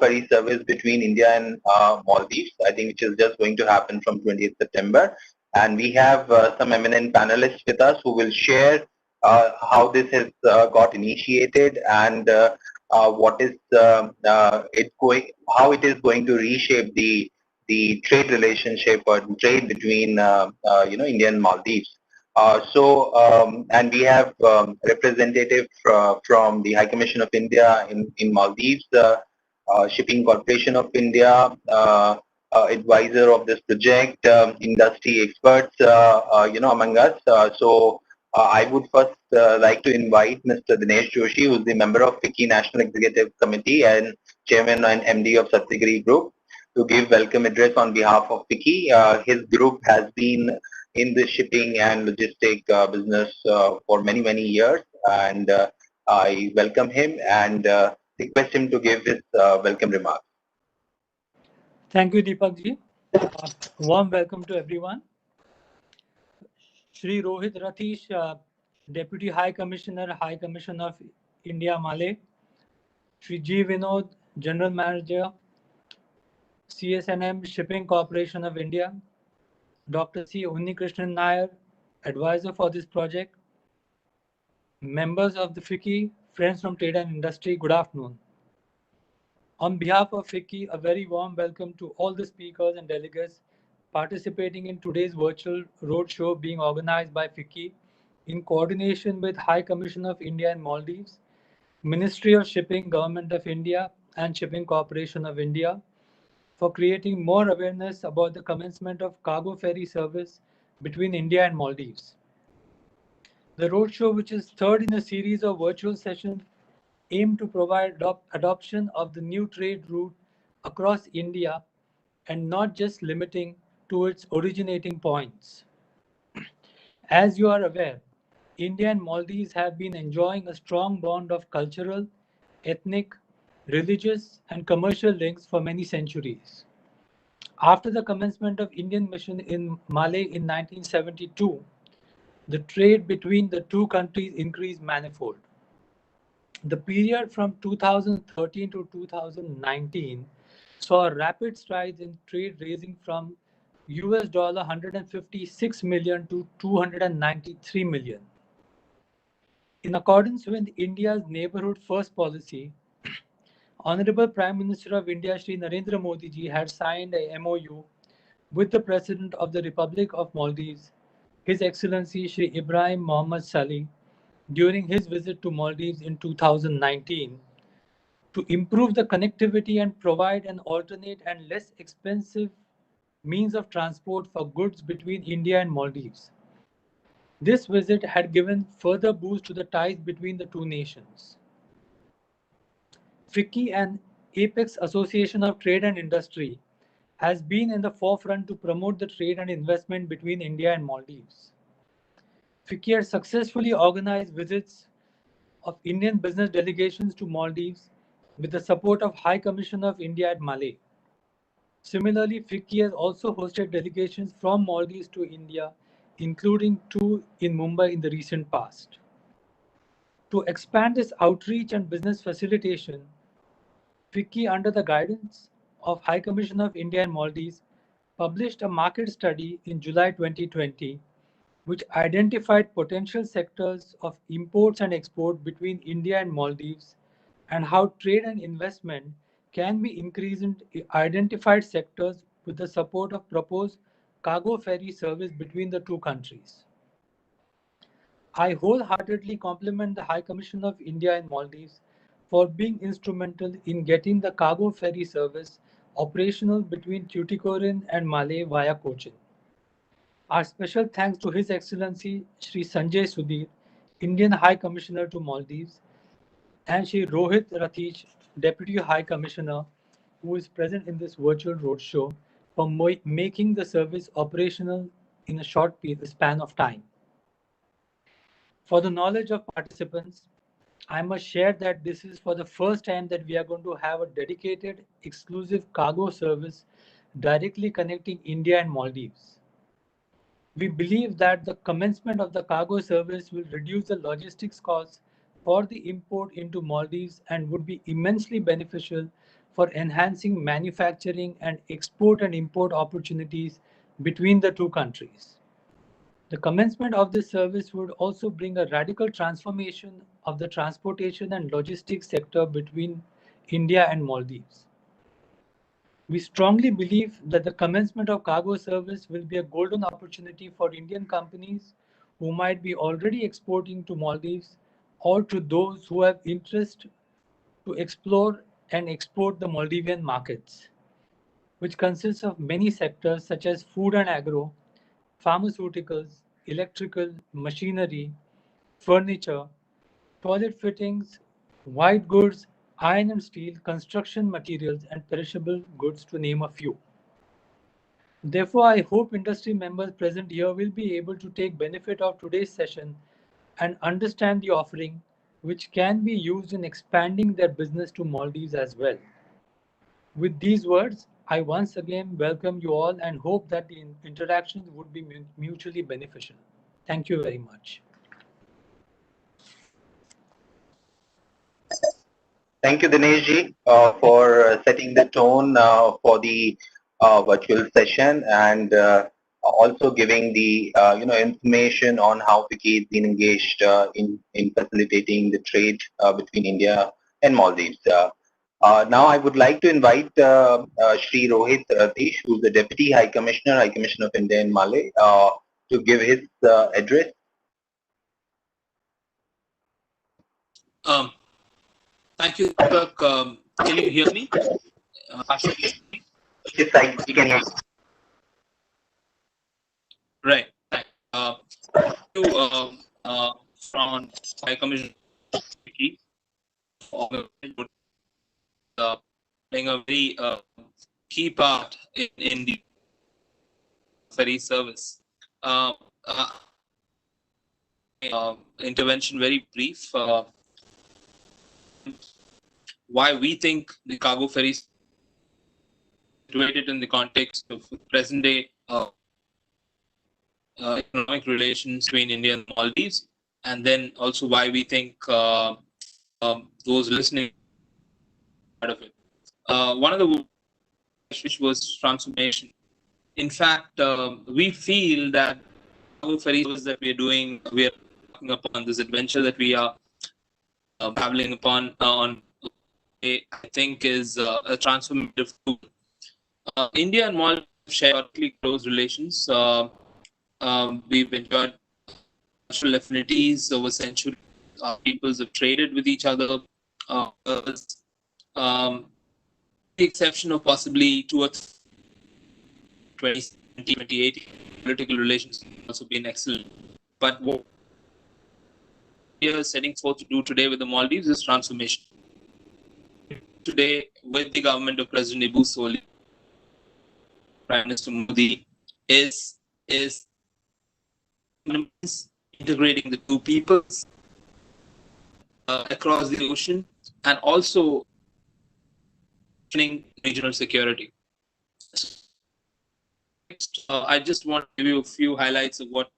ferry service between India and Maldives, I think, which is just going to happen from 20th September. And we have some eminent panelists with us who will share how this has got initiated and what is it going, how it is going to reshape the trade relationship or trade between India and Maldives. And we have representative from the High Commission of India in Maldives, Shipping Corporation of India, advisor of this project, industry experts, among us. I would first like to invite Mr. Dinesh Joshi, who is the member of FICCI National Executive Committee and Chairman and MD of Satyagiri Group, to give welcome address on behalf of FICCI. His group has been in the shipping and logistic business for many, many years, and I welcome him and request him to give his welcome remarks. Thank you, Deepak ji. Warm welcome to everyone. Shri Rohit Rathish, Deputy High Commissioner, High Commission of India, Malay. Shri G. Vinod, General Manager, CSNM Shipping Corporation of India. Dr. C. Unnikrishnan Nair, Advisor for this project. Members of the FICCI, friends from trade and industry, good afternoon. On behalf of FICCI, a very warm welcome to all the speakers and delegates participating in today's virtual roadshow being organized by FICCI in coordination with High Commission of India and Maldives, Ministry of Shipping, Government of India, and Shipping Corporation of India for creating more awareness about the commencement of cargo ferry service between India and Maldives. The roadshow, which is third in a series of virtual sessions, aim to provide adoption of the new trade route across India and not just limiting to its originating points. As you are aware, India and Maldives have been enjoying a strong bond of cultural, ethnic, religious, and commercial links for many centuries. After the commencement of Indian mission in Malay in 1972, the trade between the two countries increased manifold. The period from 2013 to 2019 saw a rapid rise in trade, raising from US dollar 156 million to 293 million. In accordance with India's Neighborhood First policy, Honorable Prime Minister of India Shri Narendra Modi ji had signed a MOU with the President of the Republic of Maldives, His Excellency Shri Ibrahim Mohammed Salih, during his visit to Maldives in 2019, to improve the connectivity and provide an alternate and less expensive means of transport for goods between India and Maldives. This visit had given further boost to the ties between the two nations. FICCI and Apex Association of Trade and Industry has been in the forefront to promote the trade and investment between India and Maldives. FICCI has successfully organized visits of Indian business delegations to Maldives with the support of High Commission of India at Malay. Similarly, FICCI has also hosted delegations from Maldives to India, including two in Mumbai in the recent past. To expand this outreach and business facilitation, FICCI, under the guidance of High Commission of India and Maldives, published a market study in July 2020, which identified potential sectors of imports and export between India and Maldives and how trade and investment can be increased in identified sectors with the support of proposed cargo ferry service between the two countries. I wholeheartedly compliment the High Commission of India and Maldives for being instrumental in getting the cargo ferry service operational between Tuticorin and Malay via Cochin. Our special thanks to His Excellency Shri Sanjay Sudhir, Indian High Commissioner to Maldives, and Shri Rohit Rathish, Deputy High Commissioner, who is present in this virtual roadshow, for making the service operational in a short span of time. For the knowledge of participants, I must share that this is for the first time that we are going to have a dedicated, exclusive cargo service directly connecting India and Maldives. We believe that the commencement of the cargo service will reduce the logistics costs for the import into Maldives and would be immensely beneficial for enhancing manufacturing and export and import opportunities between the two countries. The commencement of this service would also bring a radical transformation of the transportation and logistics sector between India and Maldives. We strongly believe that the commencement of cargo service will be a golden opportunity for Indian companies who might be already exporting to Maldives or to those who have interest to explore and export the Maldivian markets, which consists of many sectors such as food and agro, pharmaceuticals, electrical, machinery, furniture, toilet fittings, white goods, iron and steel, construction materials, and perishable goods, to name a few. Therefore, I hope industry members present here will be able to take benefit of today's session and understand the offering, which can be used in expanding their business to Maldives as well. With these words, I once again welcome you all and hope that the interactions would be mutually beneficial. Thank you very much. Thank you, Dinesh ji, for setting the tone for the virtual session and also giving the information on how FICCI has been engaged in facilitating the trade between India and Maldives. Now, I would like to invite Shri Rohit Ratish, who is the Deputy High Commissioner of India in Mali, to give his address. Thank you, Deepak. Can you hear me? Yes, you can hear you. Right. Thank you from High Commissioner for playing a very key part in the ferry service. Intervention very brief. Why we think the cargo ferries situated in the context of present day economic relations between India and Maldives, and then also why we think those listening part of it. One of the which was transformation. In fact, we feel that cargo ferries that we are doing, we are talking upon this adventure that we are traveling upon on, I think, is a transformative tool. India and Maldives share close relations. We've enjoyed cultural affinities over centuries. Our peoples have traded with each other. The exception of possibly 2 or 2018, political relations have also been excellent. But what we are setting forth to do today with the Maldives is transformation. Today, with the government of President Ibu Soli, Prime Minister Modi, is integrating the two peoples across the ocean and also regional security. I just want to give you a few highlights of what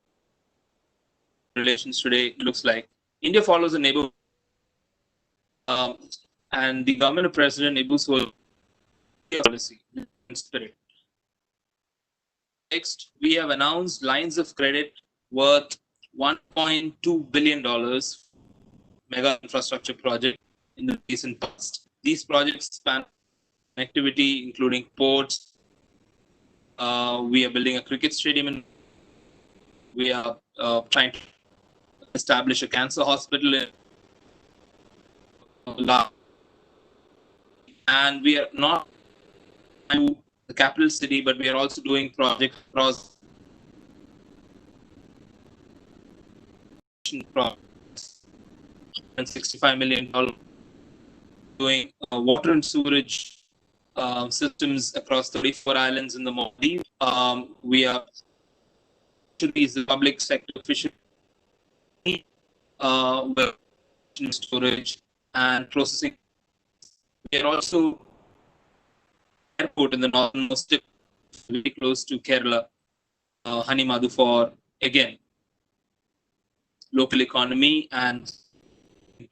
relations today looks like. India follows a neighbor, and the government of President Ibu Soli policy spirit. Next, we have announced lines of credit worth $1.2 billion mega infrastructure project in the recent past. These projects span connectivity, including ports. We are building a cricket stadium, and we are trying to establish a cancer hospital in and we are not to the capital city, but we are also doing projects across and $65 million doing water and sewerage systems across 34 islands in the Maldives. We are the public sector official storage and processing. We are also airport in the northernmost tip, very close to Kerala, Hanimadu, for again local economy and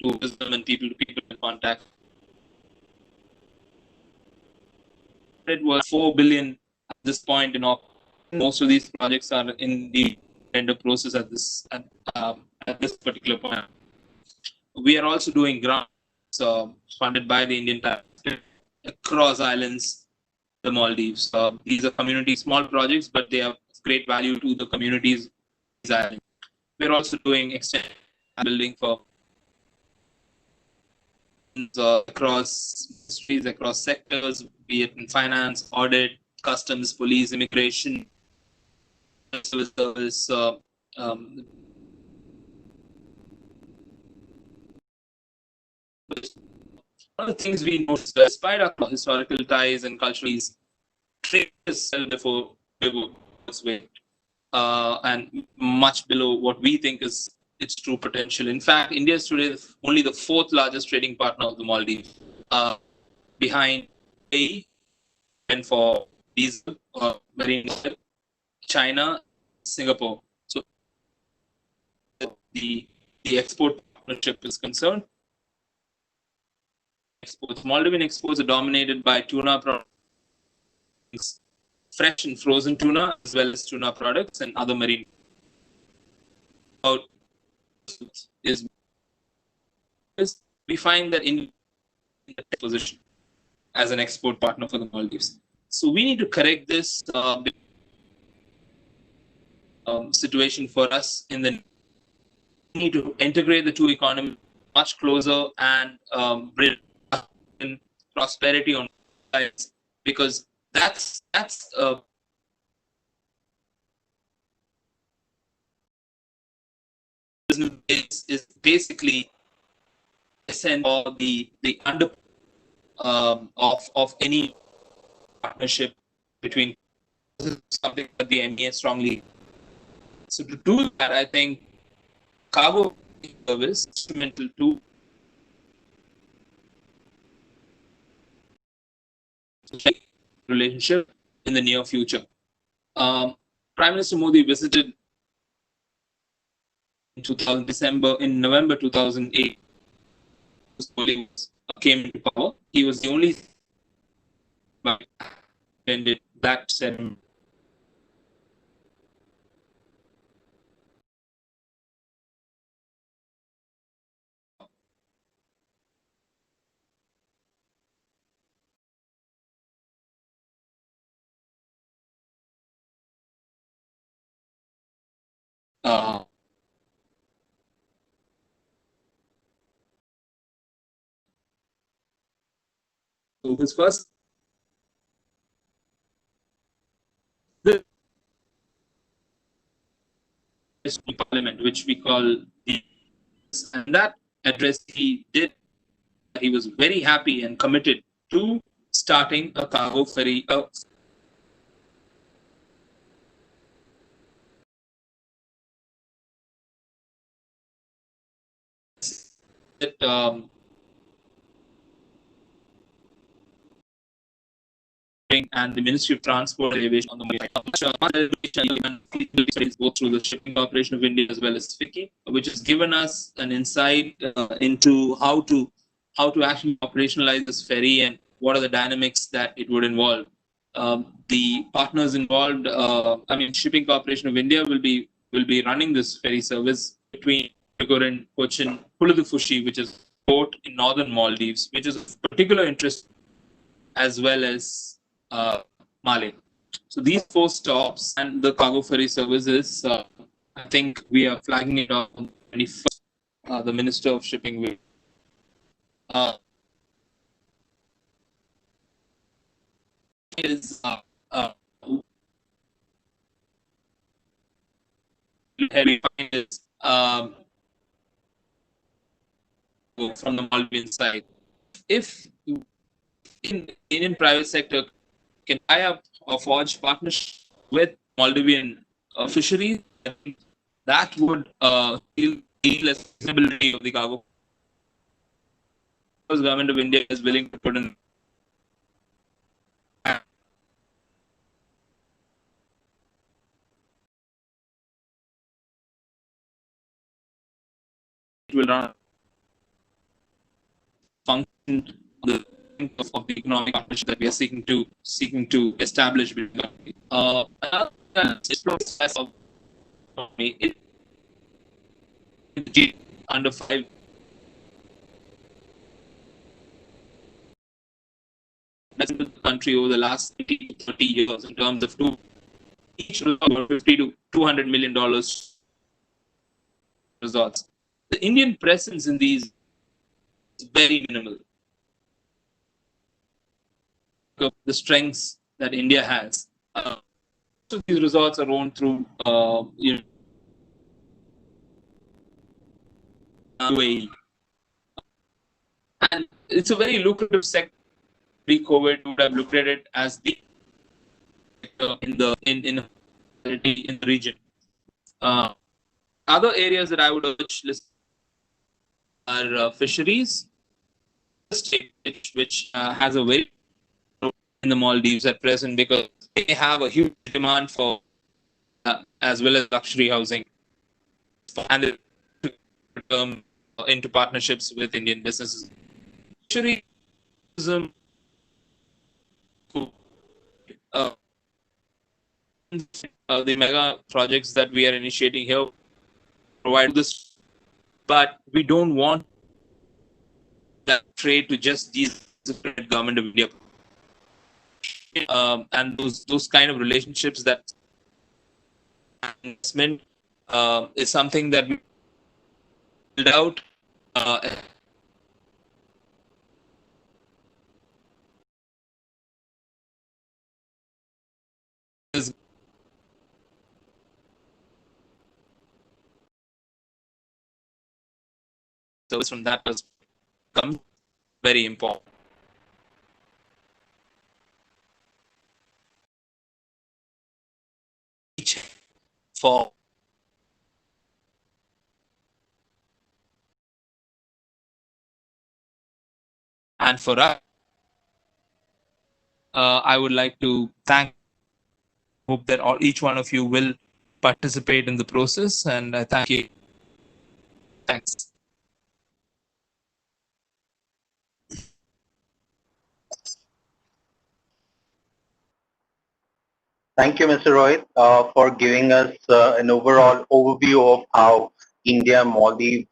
tourism and people-to-people contact. it was 4 billion at this point in all. Most of these projects are in the tender process at this particular point. We are also doing grants funded by the Indian taxpayer across islands, the Maldives. These are community small projects, but they have great value to the communities of these islands. We're also doing extension building for across industries, across sectors, be it in finance, audit, customs, police, immigration, service. Um, one of the things we noticed, despite our historical ties and cultural ties, trade is still before its weight, and much below what we think is its true potential. In fact, India is today only the fourth largest trading partner of the Maldives, behind Ferry and for diesel or marine, China, Singapore. So the export partnership is concerned. Maldivian exports are dominated by tuna products, fresh and frozen tuna, as well as tuna products and other marine. Is we find that in the position as an export partner for the Maldives. So we need to correct this situation for us. We need to integrate the two economies much closer and bring prosperity on both sides, because that's is basically or the under of any partnership between something that the MEA strongly. So to do that, I think cargo service is instrumental to relationship in the near future. Prime Minister Modi visited in November 2008. Came into power. He was the only attended that ceremony. So his first parliament, which we call the, and that address he did, he was very happy and committed to starting a cargo ferry. That and the Ministry of Transport and Aviation on the go through the Shipping Corporation of India as well as FICCI, which has given us an insight into how to actually operationalize this ferry and what are the dynamics that it would involve. The partners involved, Shipping Corporation of India will be running this ferry service between and Cochin, Puludufushi, which is port in northern Maldives, which is of particular interest, as well as Malé. So these four stops and the cargo ferry services, I think we are flagging it on the 21st. The Minister of Shipping will. Is from the Maldivian side. If in Indian private sector can tie up or forge partnership with Maldivian fisheries, that would yield less sustainability of the cargo. Because government of India is willing to put in it will run function on the of the economic partnership that we are seeking to establish between countries. Another explores of economy under 5. That's the country over the last 20 to 30 years in terms of each $50 to $200 million resorts. The Indian presence in these is very minimal. The strengths that India has. So these resorts are owned through UAE. And it's a very lucrative sector. Pre-COVID, would have looked at it as the sector in the region. Other areas that I would urge are fisheries, which has a very in the Maldives at present because they have a huge demand for as well as luxury housing, and they into partnerships with Indian businesses. Fishery tourism, the mega projects that we are initiating here provide this, but we don't want that trade to just these government of India. And those kind of relationships that investment is something that we build out. Service from that perspective becomes very important. For and for us, I would like to hope that each one of you will participate in the process, and I thank you. Thanks. Thank you, Mr. Rohit, for giving us an overall overview of how India, Maldives,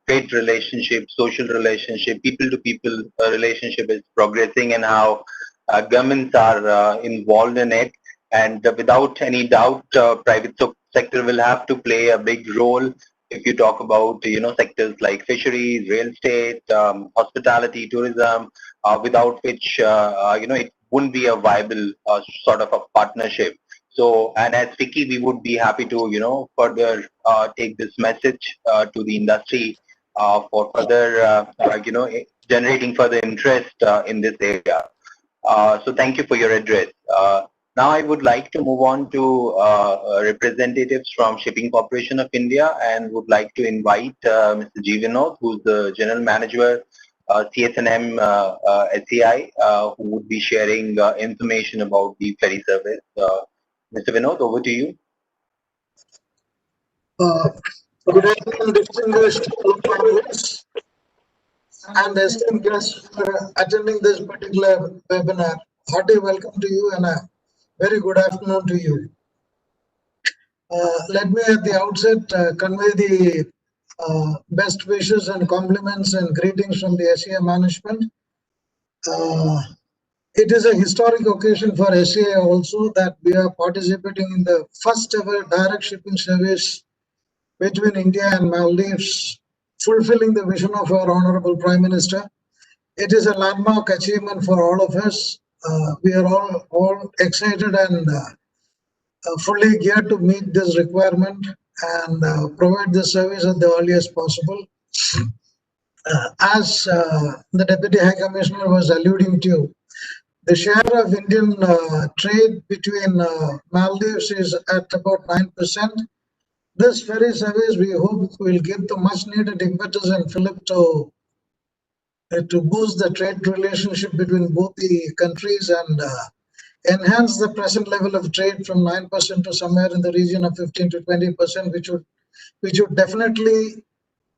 trade relationship, social relationship, people-to-people relationship is progressing, and how governments are involved in it. And without any doubt, private sector will have to play a big role if you talk about sectors like fisheries, real estate, hospitality, tourism, without which it wouldn't be a viable sort of a partnership. So, and as Vicky, we would be happy to further take this message to the industry for further generating further interest in this area. So thank you for your address. Now I would like to move on to representatives from Shipping Corporation of India, and would like to invite Mr. G. Vinod, who's the General Manager, CSNM SCI, who would be sharing information about the ferry service. Mr. Vinod, over to you. Good afternoon, distinguished panelists and esteemed guests for attending this particular webinar. Hearty welcome to you and a very good afternoon to you. Let me at the outset convey the best wishes and compliments and greetings from the SCA management. It is a historic occasion for SCA also that we are participating in the first ever direct shipping service between India and Maldives, fulfilling the vision of our Honorable Prime Minister. It is a landmark achievement for all of us. We are all excited and fully geared to meet this requirement and provide the service at the earliest possible. As the Deputy High Commissioner was alluding to, the share of Indian trade between Maldives is at about 9%. This ferry service, we hope, will give the much needed impetus and fillip to boost the trade relationship between both the countries and enhance the present level of trade from 9% to somewhere in the region of 15 to 20%, which would definitely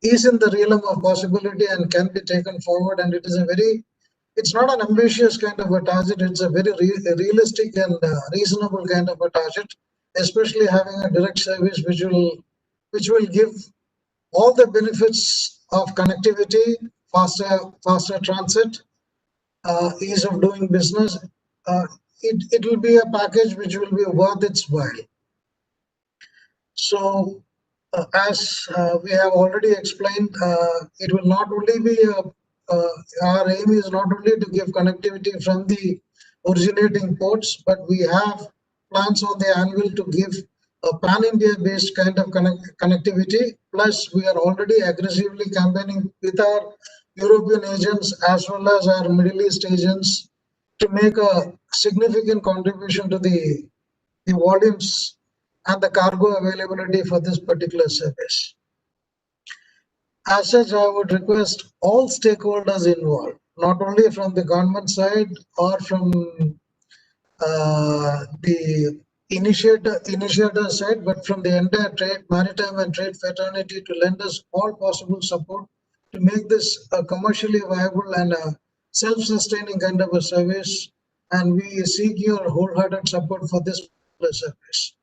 is in the realm of possibility and can be taken forward. And it is a very it's not an ambitious kind of a target. It's a very realistic and reasonable kind of a target, especially having a direct service which will give all the benefits of connectivity, faster transit, ease of doing business. It will be a package which will be worth its while. So, as we have already explained, it will not only be our aim is not only to give connectivity from the originating ports, but we have plans on the anvil to give a pan-India based kind of connectivity. Plus, we are already aggressively campaigning with our European agents as well as our Middle East agents to make a significant contribution to the volumes and the cargo availability for this particular service. As such, I would request all stakeholders involved, not only from the government side or from the initiator side, but from the entire trade, maritime and trade fraternity to lend us all possible support to make this a commercially viable and a self-sustaining kind of a service. And we seek your wholehearted support for this particular service.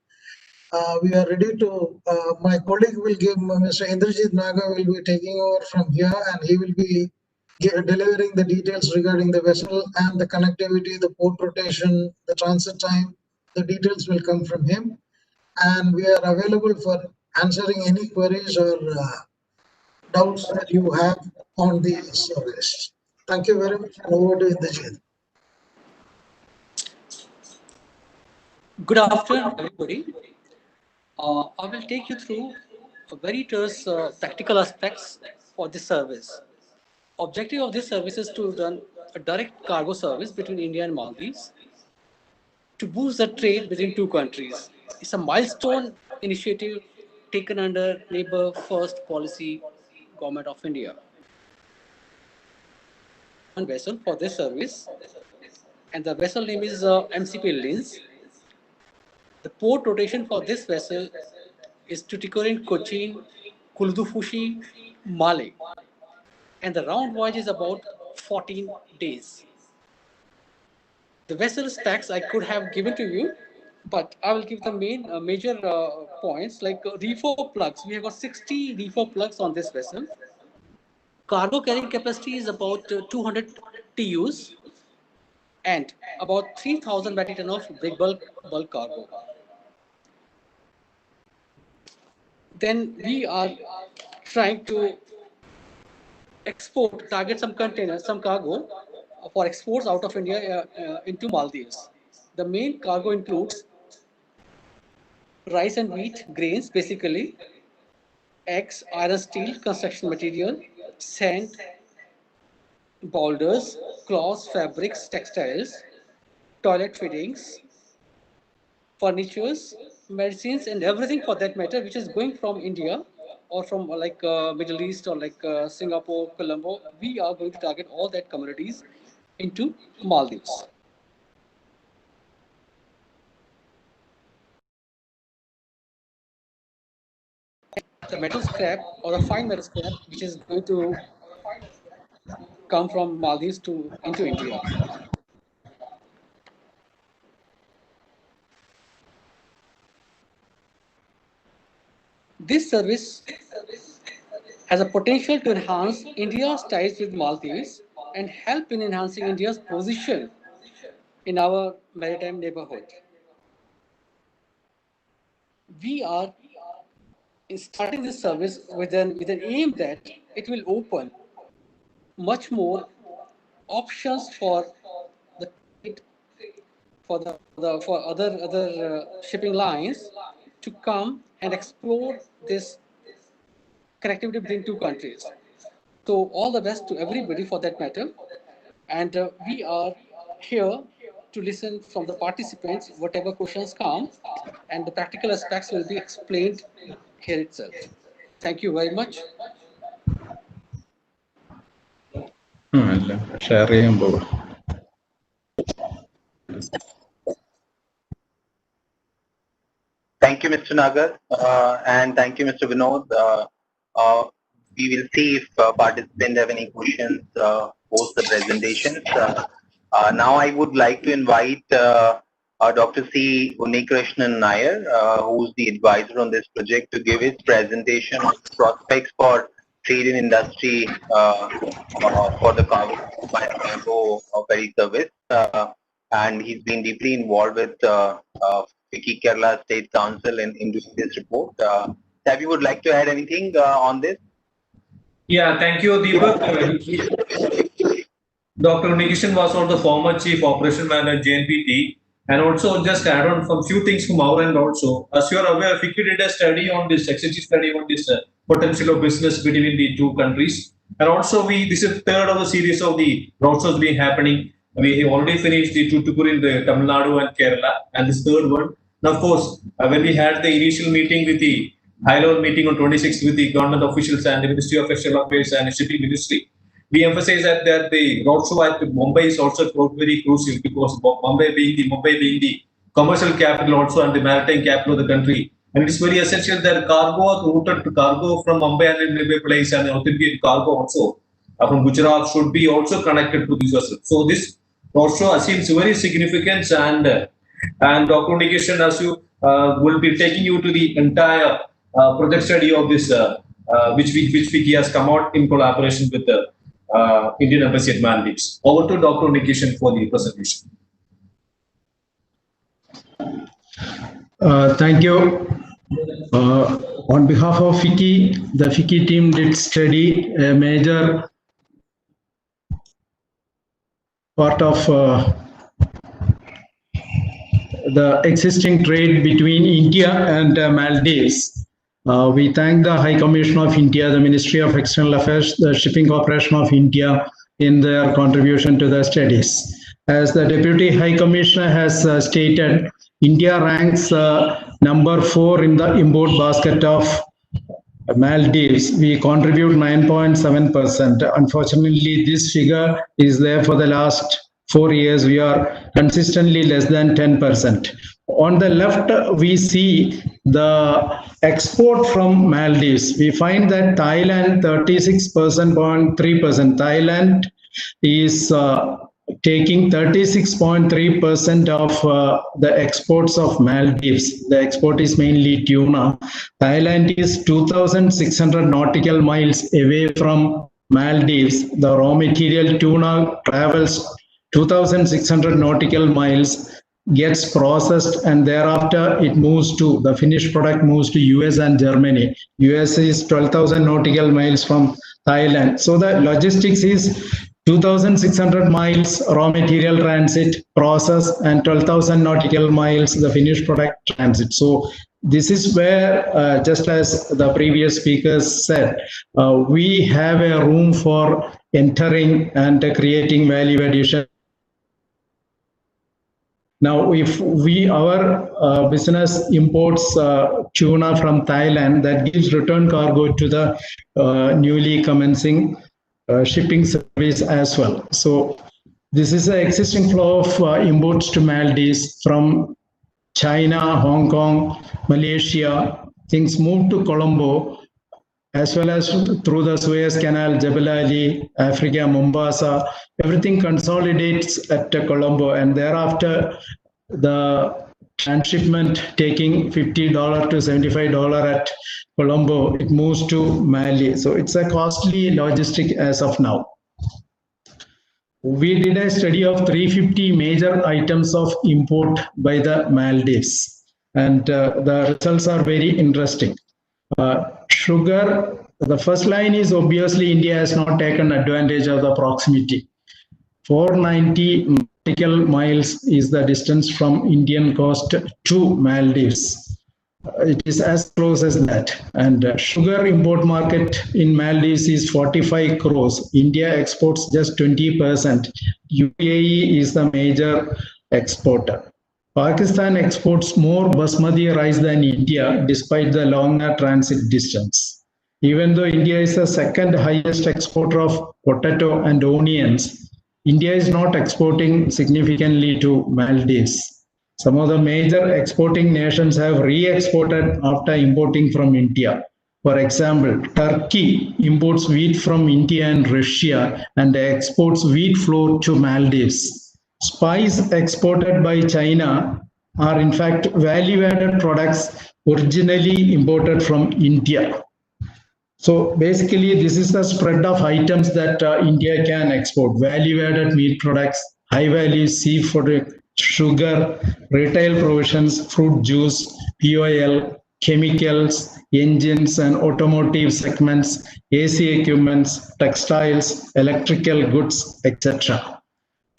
We are ready to, my colleague will give, Mr. Indrajit Naga will be taking over from here, and he will be delivering the details regarding the vessel and the connectivity, the port rotation, the transit time. The details will come from him, and we are available for answering any queries or doubts that you have on the service. Thank you very much, and over to Indrajit. Good afternoon, everybody. I will take you through various practical aspects for this service. Objective of this service is to run a direct cargo service between India and Maldives to boost the trade between two countries. It's a milestone initiative taken under Neighbor First policy, Government of India. One vessel for this service, and the vessel name is MCP Linz. The port rotation for this vessel is Tuticorin, Cochin, Kuldufushi, Male. And the round voyage is about 14 days. The vessel specs I could have given to you, but I will give the major points like reefer plugs. We have got 60 reefer plugs on this vessel. Cargo carrying capacity is about 200 TEUs and about 3,000 metric ton of big bulk cargo. Then we are trying to target some containers, some cargo for exports out of India into Maldives. The main cargo includes rice and wheat, grains basically, eggs, iron, steel, construction material, sand, boulders, cloths, fabrics, textiles, toilet fittings, furnitures, medicines, and everything for that matter, which is going from India or from like Middle East or like Singapore, Colombo. We are going to target all that commodities into Maldives. The metal scrap or the fine metal scrap, which is going to come from Maldives into India. This service has a potential to enhance India's ties with Maldives and help in enhancing India's position in our maritime neighborhood. We are starting this service with an aim that it will open much more options for the for other shipping lines to come and explore this connectivity between two countries. So all the best to everybody for that matter. And we are here to listen from the participants, whatever questions come, and the practical aspects will be explained here itself. Thank you very much. Share ചെയ്യാൻ പോവാം. Thank you, Mr. Nagar, and thank you, Mr. Vinod. We will see if participants have any questions post the presentations. Now I would like to invite Dr. C. Unnikrishnan Nair, who's the advisor on this project, to give his presentation on prospects for trade and industry for the cargo ferry service. And he's been deeply involved with FICCI Kerala State Council in doing this report. Savi would like to add anything on this? Yeah, thank you, Deepak. Dr. Unnikrishnan was one of the former Chief Operation Manager JNPT. And also just add on some few things from our end also. As you are aware, FICCI did a study on this, executive study on this potential of business between the two countries. And also this is third of the series of the roadshows being happening. We have already finished the Tuticorin in the Tamil Nadu and Kerala, and this third one. Now, of course, when we had the initial meeting with the high-level meeting on 26th with the government officials and the Ministry of External Affairs and the Shipping Ministry, we emphasize that the roadshow at Mumbai is also very crucial because Mumbai being the commercial capital also and the maritime capital of the country. And it is very essential that cargo routed to cargo from Mumbai and nearby place and authenticate cargo also from Gujarat should be also connected to this vessel. So this roadshow seems very significant, and Dr. Unnikrishnan, as you will be taking you to the entire project study of this, which FICCI has come out in collaboration with the Indian Embassy at Maldives. Over to Dr. Unnikrishnan for the presentation. Thank you. On behalf of FICCI, the FICCI team did study a major part of the existing trade between India and Maldives. We thank the High Commission of India, the Ministry of External Affairs, the Shipping Corporation of India in their contribution to the studies. As the Deputy High Commissioner has stated, India ranks number 4 in the import basket of Maldives. We contribute 9.7%. Unfortunately, this figure is there for the last 4 years. We are consistently less than 10%. On the left, we see the export from Maldives. We find that Thailand 36.3%. Thailand is taking 36.3% of the exports of Maldives. The export is mainly tuna. Thailand is 2,600 nautical miles away from Maldives. The raw material tuna travels 2,600 nautical miles, gets processed, and thereafter it moves to, the finished product moves to US and Germany. US is 12,000 nautical miles from Thailand. So the logistics is 2,600 miles raw material transit, process, and 12,000 nautical miles the finished product transit. So this is where, just as the previous speakers said, we have a room for entering and creating value addition. Now, if our business imports tuna from Thailand, that gives return cargo to the newly commencing shipping service as well. So this is an existing flow of imports to Maldives from China, Hong Kong, Malaysia. Things move to Colombo, as well as through the Suez Canal, Jebel Ali, Africa, Mombasa. Everything consolidates at Colombo, and thereafter the transshipment taking $50 to $75 at Colombo, it moves to Mali. So it's a costly logistic as of now. We did a study of 350 major items of import by the Maldives, and the results are very interesting. Sugar, the first line is obviously India has not taken advantage of the proximity. 490 nautical miles is the distance from Indian coast to Maldives. It is as close as that. And sugar import market in Maldives is 45 crores. India exports just 20%. UAE is the major exporter. Pakistan exports more basmati rice than India, despite the longer transit distance. Even though India is the second highest exporter of potato and onions, India is not exporting significantly to Maldives. Some of the major exporting nations have re-exported after importing from India. For example, Turkey imports wheat from India and Russia and exports wheat flour to Maldives. Spice exported by China are in fact value-added products originally imported from India. So basically, this is the spread of items that India can export: value-added meat products, high-value seafood, sugar, retail provisions, fruit juice, POL, chemicals, engines and automotive segments, AC equipments, textiles, electrical goods, etc.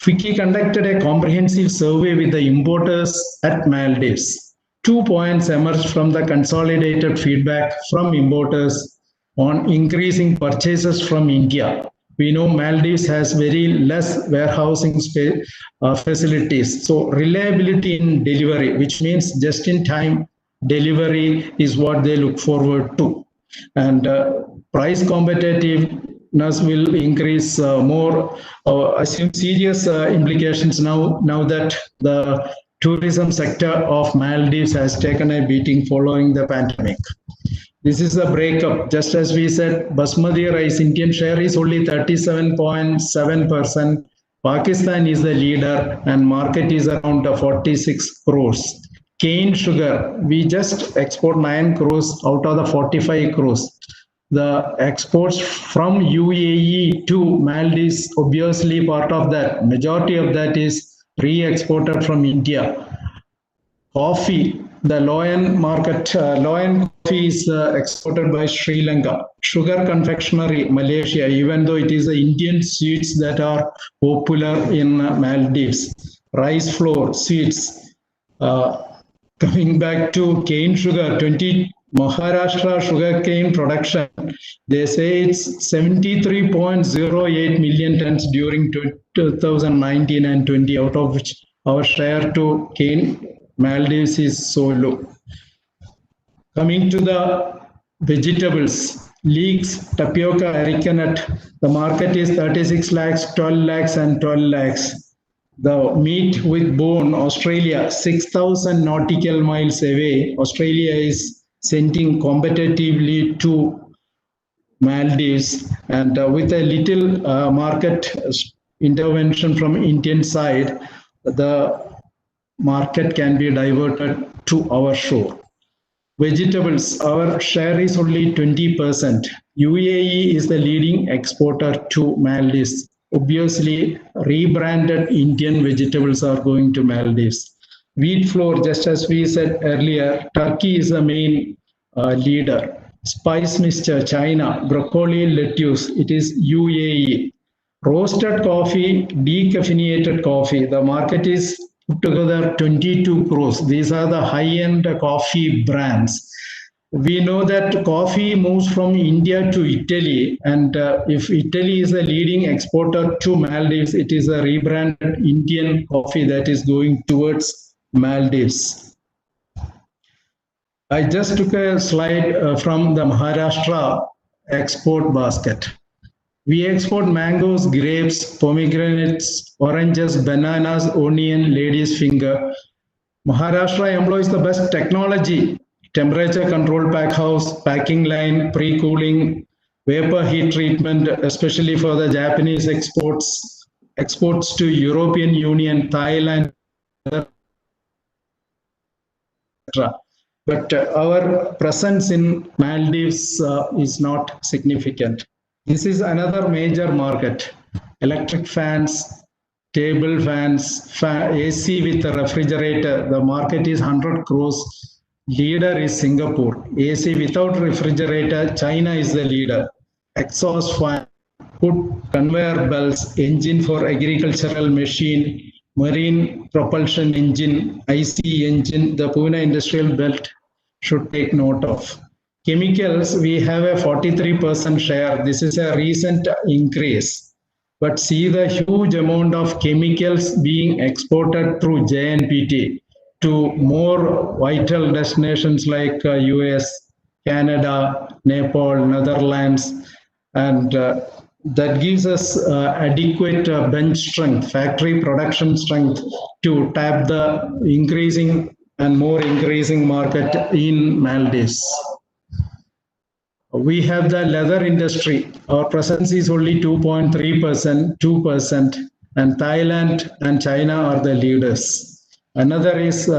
FICCI conducted a comprehensive survey with the importers at Maldives. 2 points emerged from the consolidated feedback from importers on increasing purchases from India. We know Maldives has very less warehousing facilities. So reliability in delivery, which means just-in-time delivery, is what they look forward to. And price competitiveness will increase more. Assume serious implications now that the tourism sector of Maldives has taken a beating following the pandemic. This is a breakup. Just as we said, Basmati rice, Indian share is only 37.7%. Pakistan is the leader and market is around 46 crores. Cane sugar, we just export 9 crores out of the 45 crores. The exports from UAE to Maldives, obviously part of that, majority of that is re-exported from India. Coffee, the low-end market, low-end coffee is exported by Sri Lanka. Sugar confectionery, Malaysia, even though it is the Indian sweets that are popular in Maldives. Rice flour, sweets. Coming back to cane sugar, Maharashtra sugar cane production, they say it's 73.08 million tons during 2019 and 20, out of which our share to cane Maldives is so low. Coming to the vegetables, leeks, tapioca, areca nut, the market is 36 lakhs, 12 lakhs and 12 lakhs. The meat with bone, Australia, 6,000 nautical miles away. Australia is sending competitively to Maldives, and with a little market intervention from Indian side, the market can be diverted to our shore. Vegetables, our share is only 20%. UAE is the leading exporter to Maldives. Obviously, rebranded Indian vegetables are going to Maldives. Wheat flour, just as we said earlier, Turkey is the main leader. Spice mixture, China. Broccoli, lettuce, it is UAE. Roasted coffee, decaffeinated coffee, the market is put together 22 crores. These are the high-end coffee brands. We know that coffee moves from India to Italy, and if Italy is the leading exporter to Maldives, it is a rebranded Indian coffee that is going towards Maldives. I just took a slide from the Maharashtra export basket. We export mangoes, grapes, pomegranates, oranges, bananas, onion, lady's finger. Maharashtra employs the best technology: temperature control pack house, packing line, pre-cooling, vapor heat treatment, especially for the Japanese exports to European Union, Thailand, etc. But our presence in Maldives is not significant. This is another major market. Electric fans, table fans, AC with a refrigerator. The market is 100 crores. Leader is Singapore. AC without refrigerator, China is the leader. Exhaust fan, food, conveyor belts, engine for agricultural machine, marine propulsion engine, IC engine, the Pune industrial belt should take note of. Chemicals, we have a 43% share. This is a recent increase. But see the huge amount of chemicals being exported through JNPT to more vital destinations like US, Canada, Nepal, Netherlands, and that gives us adequate bench strength, factory production strength to tap the increasing and more increasing market in Maldives. We have the leather industry. Our presence is only 2.3%, 2%, and Thailand and China are the leaders. Another is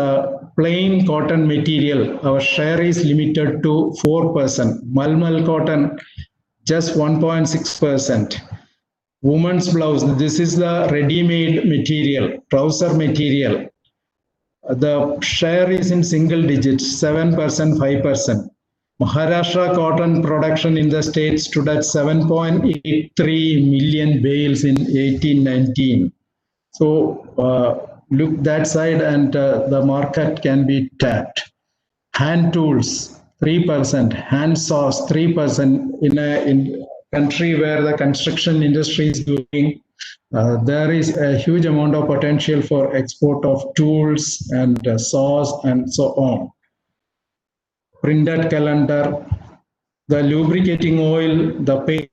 plain cotton material. Our share is limited to 4%. Malmal cotton, just 1.6%. Women's blouse, this is the ready-made material, trouser material. The share is in single digits, 7%, 5%. Maharashtra cotton production in the state stood at 7.83 million bales in 1819. So look that side and the market can be tapped. Hand tools, 3%. Hand saws, 3%. In a country where the construction industry is doing, there is a huge amount of potential for export of tools and saws and so on. Printed calendar, the lubricating oil, the paint,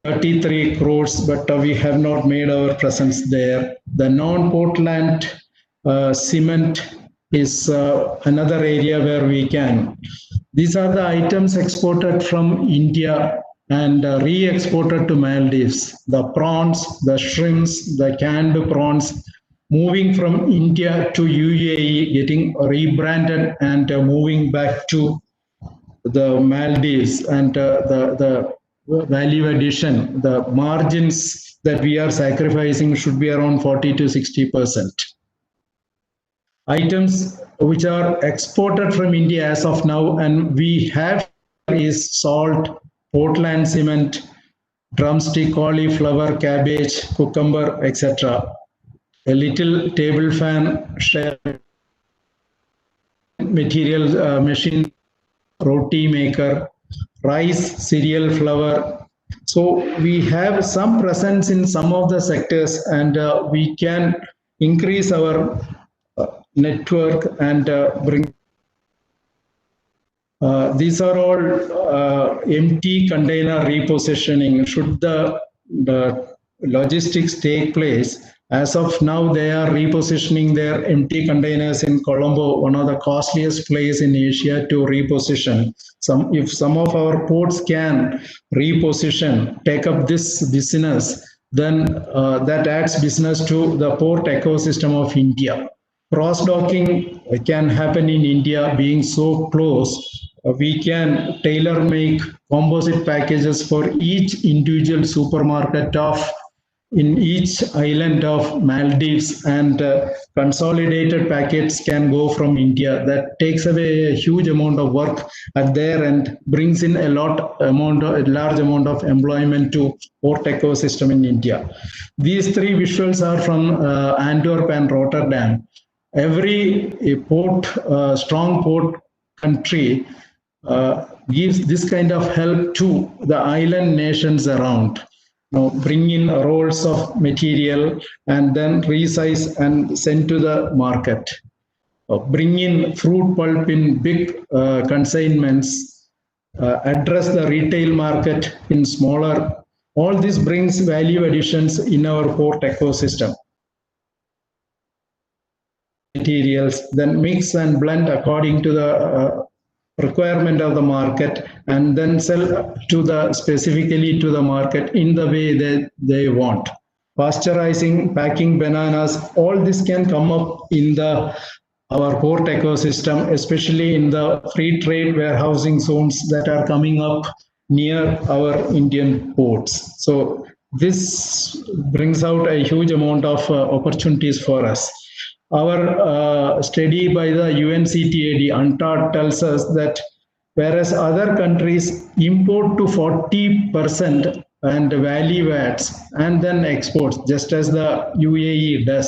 33 crores, but we have not made our presence there. The non-Portland cement is another area where we can. These are the items exported from India and re-exported to Maldives. The prawns, the shrimps, the canned prawns, moving from India to UAE, getting rebranded and moving back to the Maldives, and the value addition, the margins that we are sacrificing should be around 40 to 60%. Items which are exported from India as of now, and we have is salt, Portland cement, drumstick, cauliflower, cabbage, cucumber, etc. A little table fan, share, material machine, roti maker, rice, cereal, flour. So we have some presence in some of the sectors, and we can increase our network and bring. These are all empty container repositioning. Should the logistics take place, as of now, they are repositioning their empty containers in Colombo, one of the costliest places in Asia to reposition. If some of our ports can reposition, take up this business, then that adds business to the port ecosystem of India. Cross-docking can happen in India, being so close. We can tailor-make composite packages for each individual supermarket in each island of Maldives, and consolidated packets can go from India. That takes away a huge amount of work at there and brings in a large amount of employment to port ecosystem in India. These three visuals are from Antwerp and Rotterdam. Every strong port country gives this kind of help to the island nations around. Bring in rolls of material and then resize and send to the market. Bring in fruit pulp in big consignments, address the retail market in smaller. All this brings value additions in our port ecosystem. Materials, then mix and blend according to the requirement of the market, and then sell specifically to the market in the way that they want. Pasteurizing, packing bananas, all this can come up in our port ecosystem, especially in the free trade warehousing zones that are coming up near our Indian ports. So this brings out a huge amount of opportunities for us. Our study by the UNCTAD, UNCTAD, tells us that whereas other countries import to 40% and value adds and then exports, just as the UAE does,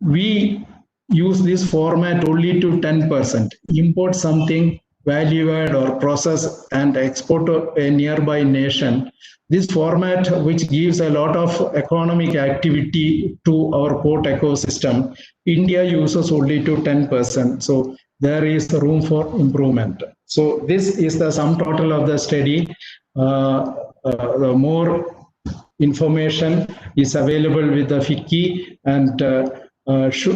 we use this format only to 10%. Import something, value add or process, and export to a nearby nation. This format, which gives a lot of economic activity to our port ecosystem, India uses only to 10%. So there is room for improvement. So this is the sum total of the study. The more information is available with the FICCI and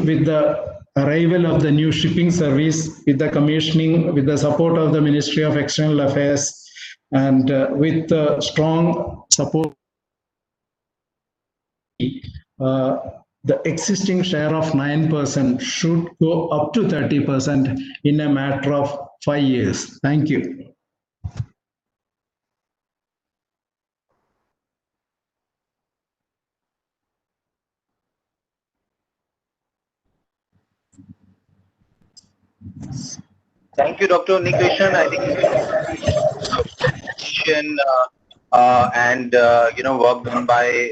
with the arrival of the new shipping service with the commissioning, with the support of the Ministry of External Affairs, and with strong support, the existing share of 9% should go up to 30% in a matter of 5 years. Thank you. Thank you, Dr. Unikrishnan. I think and work done by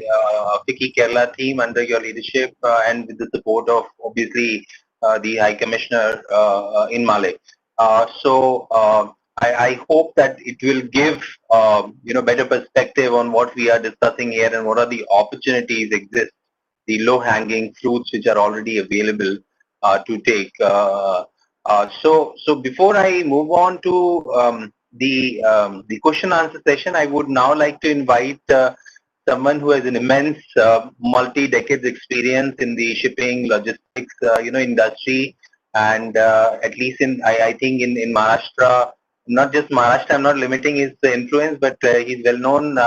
FICCI Kerala team under your leadership and with the support of obviously the High Commissioner in Male. I hope that it will give better perspective on what we are discussing here and what are the opportunities exist, the low-hanging fruits which are already available to take. So before I move on to the question answer session, I would now like to invite someone who has an immense multi-decades experience in the shipping logistics industry, and at least I think in Maharashtra, not just Maharashtra, I'm not limiting his influence, but he's well known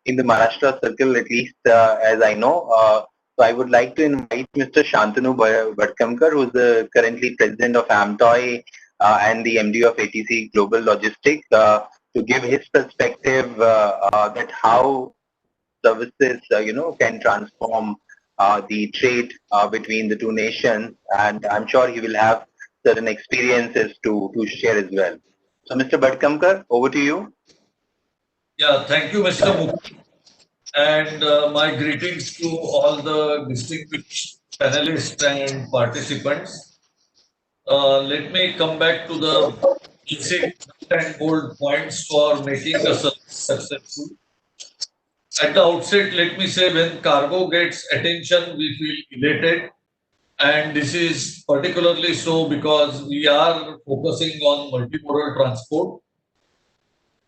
in the Maharashtra circle, at least as I know. So I would like to invite Mr. Shantanu Bhatkamkar, who's currently president of AMTOY and the MD of ATC Global Logistics, to give his perspective that how services can transform the trade between the two nations, and I'm sure he will have certain experiences to share as well. So Mr. Bhatkamkar, over to you. Yeah, thank you, Mr. Mukherjee, and my greetings to all the distinguished panelists and participants. Let me come back to the basic and bold points for making a service successful. At the outset, let me say when cargo gets attention, we feel elated. And this is particularly so because we are focusing on multimodal transport.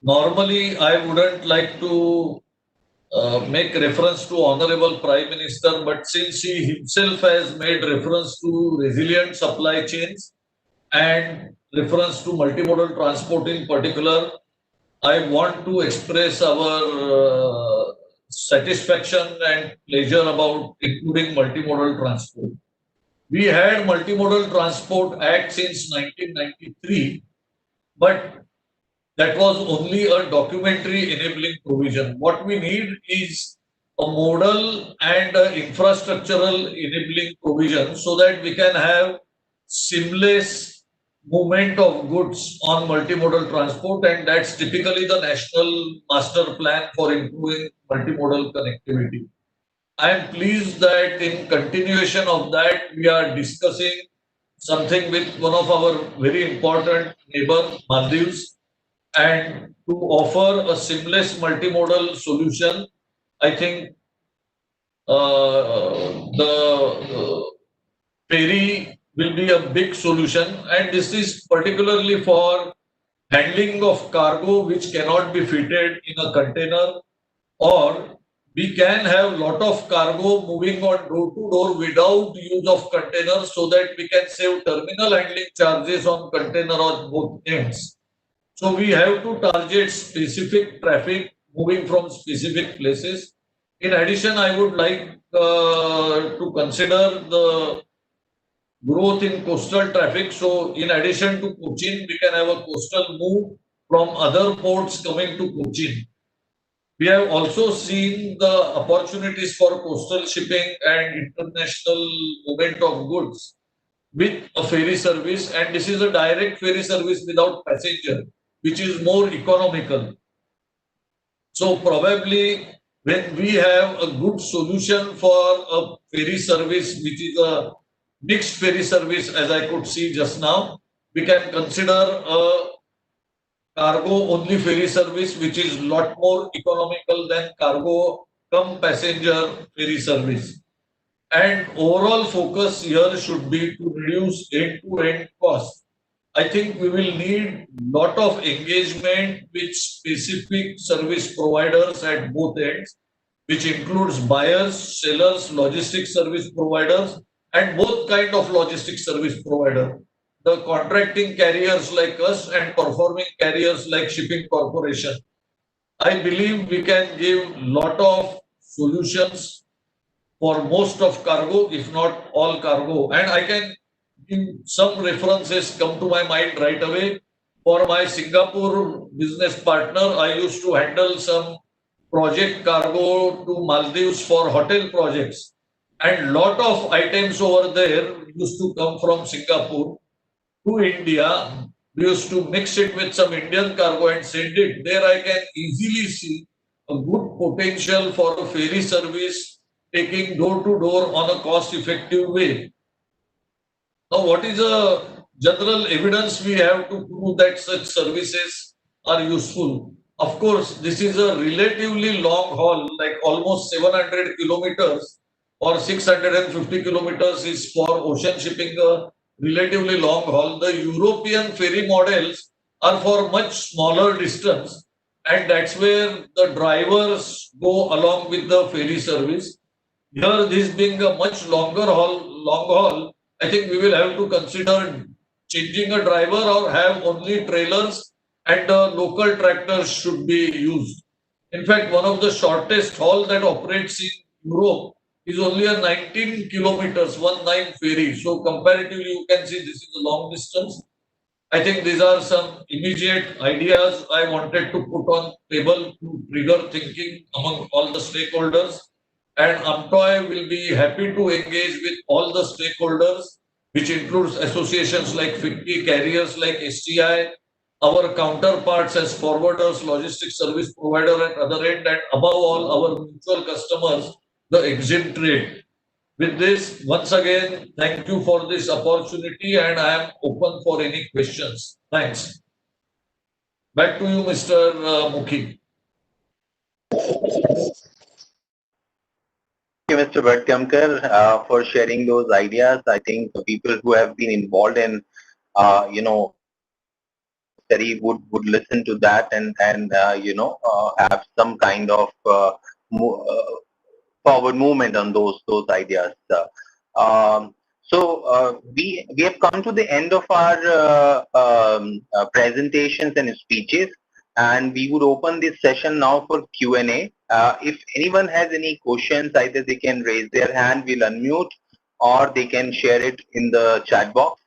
Normally, I wouldn't like to make reference to Honorable Prime Minister, but since he himself has made reference to resilient supply chains and reference to multimodal transport in particular, I want to express our satisfaction and pleasure about including multimodal transport. We had Multimodal Transport Act since 1993, but that was only a documentary enabling provision. What we need is a modal and infrastructural enabling provision so that we can have seamless movement of goods on multimodal transport, and that's typically the national master plan for improving multimodal connectivity. I am pleased that in continuation of that, we are discussing something with one of our very important neighbor, Maldives, and to offer a seamless multimodal solution. I think the ferry will be a big solution, and this is particularly for handling of cargo which cannot be fitted in a container, or we can have lot of cargo moving on door to door without use of containers, so that we can save terminal handling charges on container on both ends. So we have to target specific traffic moving from specific places. In addition, I would like to consider the growth in coastal traffic. So in addition to Cochin, we can have a coastal move from other ports coming to Cochin. We have also seen the opportunities for coastal shipping and international movement of goods with a ferry service, and this is a direct ferry service without passenger, which is more economical. So probably when we have a good solution for a ferry service, which is a mixed ferry service, as I could see just now, we can consider a cargo only ferry service, which is lot more economical than cargo come passenger ferry service. And overall focus here should be to reduce end-to-end cost. I think we will need lot of engagement with specific service providers at both ends, which includes buyers, sellers, logistics service providers, and both kind of logistics service provider. The contracting carriers like us and performing carriers like shipping corporation. I believe we can give lot of solutions for most of cargo, if not all cargo. And I can give some references come to my mind right away. For my Singapore business partner, I used to handle some project cargo to Maldives for hotel projects. And lot of items over there used to come from Singapore to India. We used to mix it with some Indian cargo and send it. There I can easily see a good potential for a ferry service taking door to door on a cost effective way. Now, what is the general evidence we have to prove that such services are useful? Of course, this is a relatively long haul, like almost 700 kilometers or 650 kilometers is for ocean shipping, a relatively long haul. The European ferry models are for much smaller distance, and that's where the drivers go along with the ferry service. Here, this being a much long haul, I think we will have to consider changing a driver or have only trailers and local tractors should be used. In fact, one of the shortest haul that operates in Europe is only a 19 kilometers, 19 ferry. So comparatively, you can see this is a long distance. I think these are some immediate ideas I wanted to put on table to trigger thinking among all the stakeholders. And Amtoy will be happy to engage with all the stakeholders, which includes associations like FICTI, carriers like STI, our counterparts as forwarders, logistics service provider at other end, and above all, our mutual customers, the exim trade. With this, once again, thank you for this opportunity and I am open for any questions. Thanks. Back to you, Mr. Mukhi. Thank you, Mr. Bhatkamkar, for sharing those ideas. I think the people who have been involved in, study would listen to that and have some kind of forward movement on those ideas. We have come to the end of our presentations and speeches, and we would open this session now for Q&A. If anyone has any questions, either they can raise their hand, we'll unmute, or they can share it in the chat box.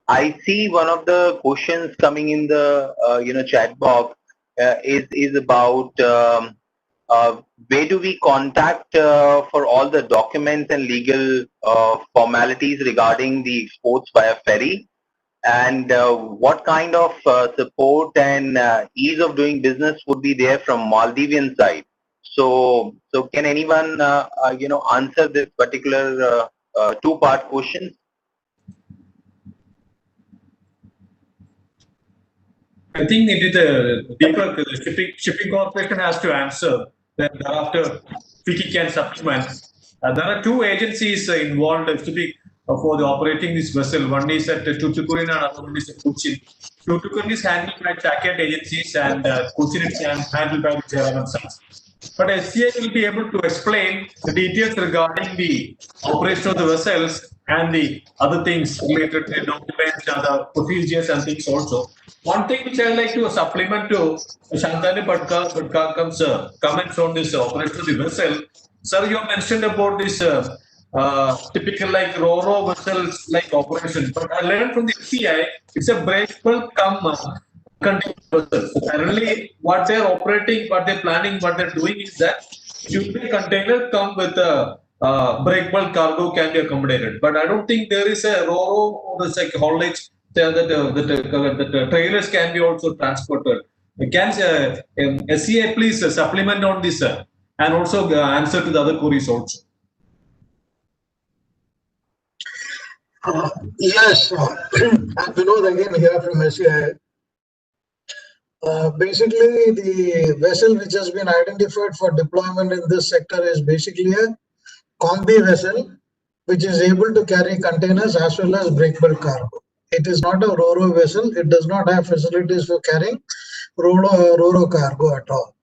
I see one of the questions coming in the chat box is about where do we contact for all the documents and legal formalities regarding the exports via ferry, and what kind of support and ease of doing business would be there from Maldivian side. So can anyone answer this particular two-part question? I think it is a deeper shipping corporation has to answer. Then thereafter, FICCI can supplement. There are two agencies involved for the operating this vessel. One is at Tuticorin and another one is at Cochin. Tuticorin is handled by Chacket agencies and Cochin is handled by the Jaravan side. But SCA will be able to explain the details regarding the operation of the vessels and the other things related to documents, other procedures and things also. One thing which I would like to supplement to Shantanu Bhatkamkar's comments on this operation of the vessel. Sir, you mentioned about this typical like Ro-Ro vessels like operation, but I learned from the SCI, it's a breakable container vessels. Currently, what they're operating, what they're planning, what they're doing is that should the container come with a breakable cargo can be accommodated. But I don't think there is a Ro-Ro or the like haulage the trailers can be also transported. Can SCA please supplement on this and also answer to the other queries also? Yes, Vinod again here from SCA. Basically, the vessel which has been identified for deployment in this sector is basically a combi vessel, which is able to carry containers as well as breakable cargo. It is not a Ro-Ro vessel. It does not have facilities for carrying Ro-Ro cargo at all.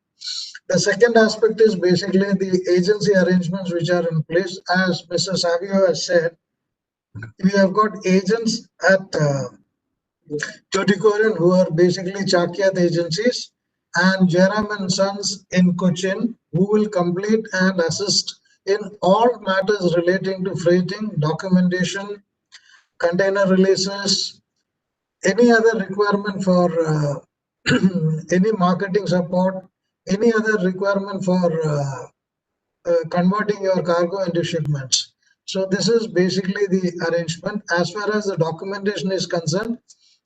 The second aspect is basically the agency arrangements which are in place. As Mr. Savio has said, We have got agents at Tuticorin who are basically Chakyat agencies, and Jairam and Sons in Cochin who will complete and assist in all matters relating to freighting, documentation, container releases, any other requirement for any marketing support, any other requirement for converting your cargo into shipments. So this is basically the arrangement. As far as the documentation is concerned,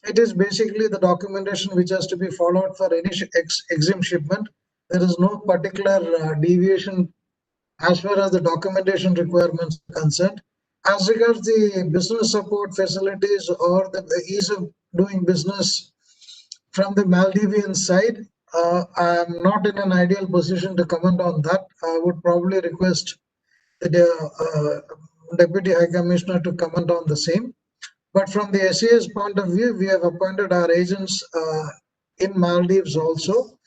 it is basically the documentation which has to be followed for any exempt shipment. There is no particular deviation as far as the documentation requirements are concerned. As regards the business support facilities or the ease of doing business from the Maldivian side, I am not in an ideal position to comment on that. I would probably request the Deputy High Commissioner to comment on the same. But from the SA's point of view, we have appointed our agents in Maldives also.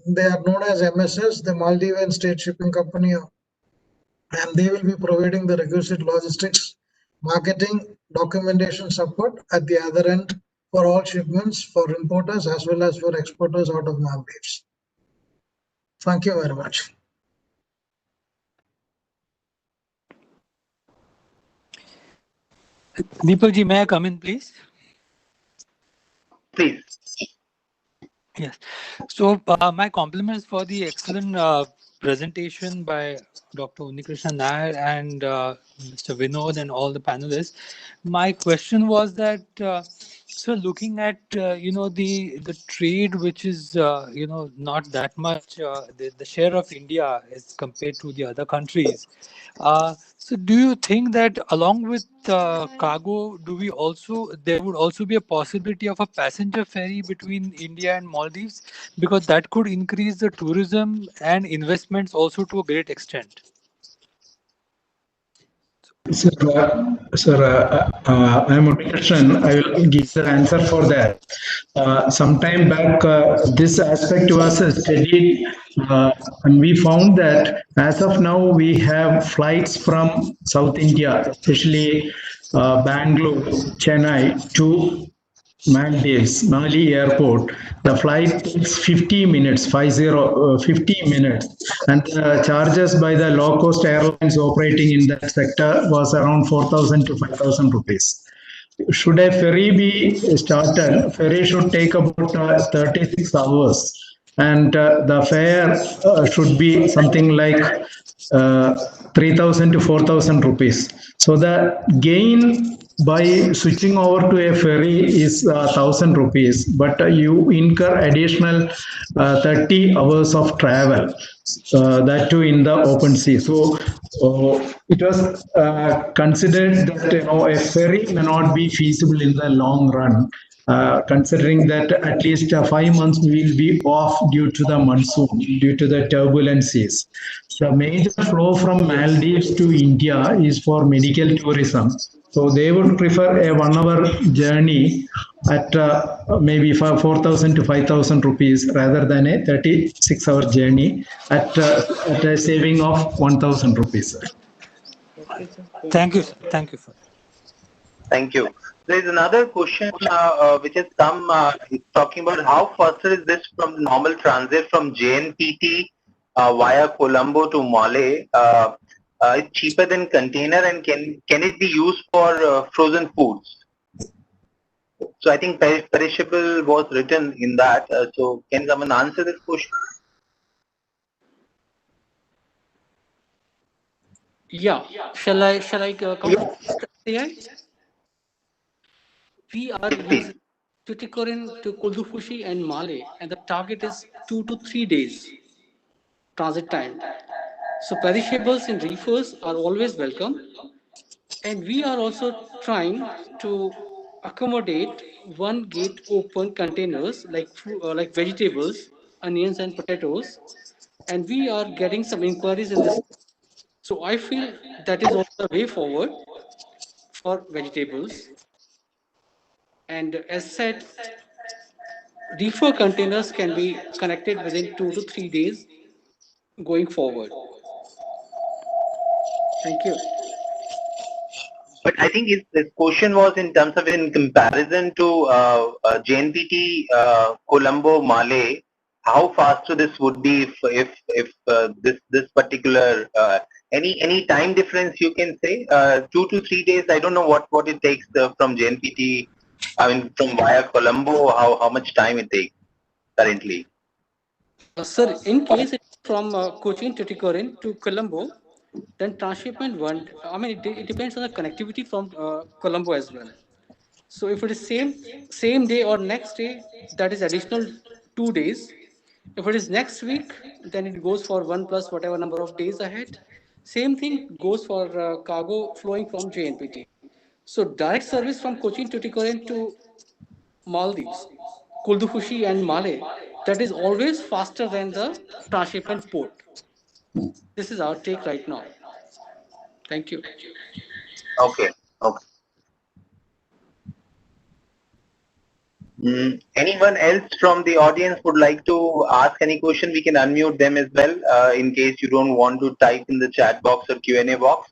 They are known as MSS, the Maldivian State Shipping Company, and they will be providing the requisite logistics, marketing, documentation support at the other end for all shipments for importers as well as for exporters out of Maldives. Thank you very much. Deepak ji, may I come in, please? Please. Yes. So my compliments for the excellent presentation by Dr. Unikrishnan Nair and Mr. Vinod and all the panelists. My question was that, so looking at the trade, which is not that much, the share of India as compared to the other countries. So do you think that along with cargo, there would also be a possibility of a passenger ferry between India and Maldives, because that could increase the tourism and investments also to a great extent? Sir, I am a Christian. I will give the answer for that. Sometime back, this aspect was studied, and we found that as of now, we have flights from South India, especially Bangalore, Chennai to Maldives, Mali airport. The flight takes 50 minutes, 50 minutes, and the charges by the low cost airlines operating in that sector was around 4,000 to 5,000 rupees. Should a ferry be started, ferry should take about 36 hours, and the fare should be something like 3,000 to 4,000 rupees. So the gain by switching over to a ferry is 1,000 rupees, but you incur additional 30 hours of travel, that too in the open sea. So it was considered that a ferry may not be feasible in the long run, considering that at least 5 months we will be off due to the monsoon, due to the turbulences. The major flow from Maldives to India is for medical tourism. So they would prefer a 1 hour journey at maybe 4,000 to 5,000 rupees rather than a 36-hour journey at a saving of 1,000 rupees. Thank you, sir. Thank you for that. Thank you. There is another question which has come. It's talking about how faster is this from the normal transit from JNPT via Colombo to Male. It's cheaper than container, and can it be used for frozen foods? So I think perishable was written in that. So can someone answer this question? Yeah. Shall I come? We are using Tuticorin to Kuldufushi and Male, and the target is 2 to 3 days transit time. So perishables and reefers are always welcome. And we are also trying to accommodate one gate open containers like vegetables, onions and potatoes. And we are getting some inquiries in this. So I feel that is also the way forward for vegetables. And as said, reefer containers can be connected within 2 to 3 days going forward. Thank you. But I think his question was in terms of in comparison to JNPT, Colombo, Male, how faster this would be if this particular any time difference you can say 2 to 3 days. I don't know what it takes from JNPT. I mean from via Colombo, how much time it takes currently. Sir, in case it's from Cochin Tuticorin to Colombo, then transshipment one, I mean, it depends on the connectivity from Colombo as well. So if it is same day or next day, that is additional 2 days. If it is next week, then it goes for one plus whatever number of days ahead. Same thing goes for cargo flowing from JNPT. So direct service from Cochin Tuticorin to Maldives, Kuldufushi and Malé, that is always faster than the transshipment port. This is our take right now. Thank you. Okay. Okay. Anyone else from the audience would like to ask any question? We can unmute them as well in case you don't want to type in the chat box or Q&A box.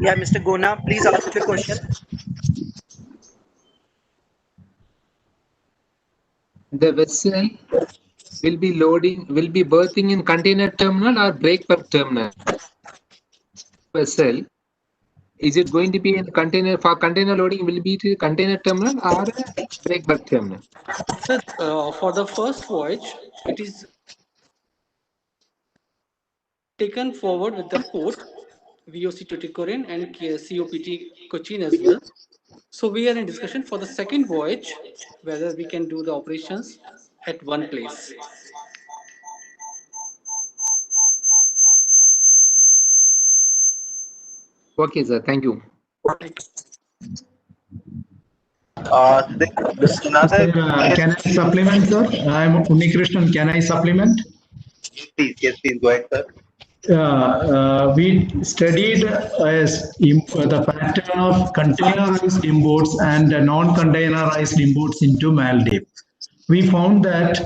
Yeah, Mr. Gona, please ask your question. The vessel will be berthing in container terminal or breakbulk terminal. Vessel, is it going to be in container for container loading? Will be to container terminal or breakbulk terminal? Sir, for the first voyage, it is taken forward with the port, VOC Tuticorin and COPT Cochin as well. So we are in discussion for the second voyage, whether we can do the operations at one place. Okay, sir. Thank you. There's another Can I supplement, sir? I'm Unnikrishnan. Can I supplement? Yes, please go ahead, sir. We studied the pattern of containerized imports and non-containerized imports into Maldives. We found that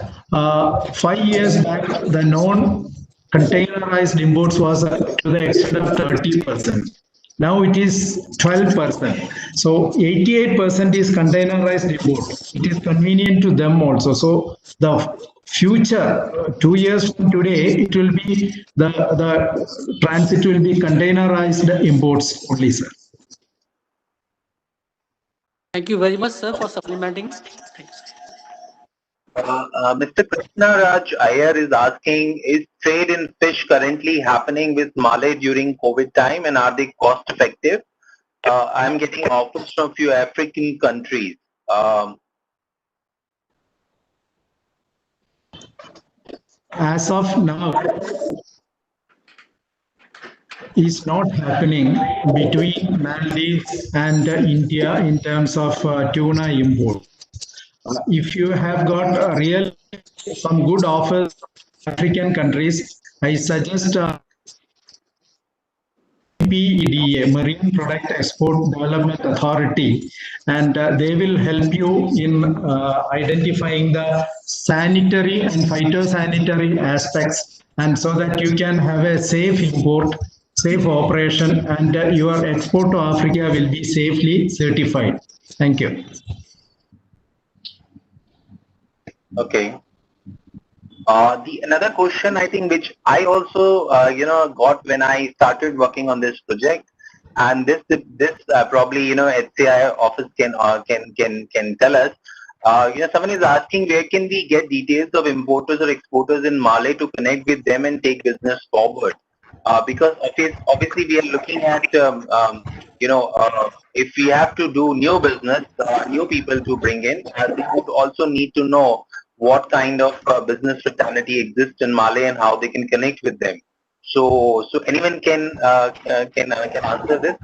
5 years back, the non-containerized imports was to the extent of 30%. Now it is 12%. So 88% is containerized import. It is convenient to them also. So the future, 2 years from today, it will be the transit will be containerized imports only, sir. Thank you very much, sir, for supplementing. Thanks. Mr. Krishna Raj Iyer is asking, is trade in fish currently happening with Malay during COVID time and are they cost effective? I'm getting offers from a few African countries. As of now, is not happening between Maldives and India in terms of tuna import. If you have got some good offers African countries, I suggest PEDA, Marine Product Export Development Authority, and they will help you in identifying the sanitary and phytosanitary aspects, and so that you can have a safe import, safe operation, and your export to Africa will be safely certified. Thank you. Okay. The another question I think which I also got when I started working on this project, and this probably HCI office can tell us. Someone is asking where can we get details of importers or exporters in Malay to connect with them and take business forward? Because obviously we are looking at if we have to do new business, new people to bring in, we would also need to know what kind of business fraternity exists in Malay and how they can connect with them. So anyone can answer this?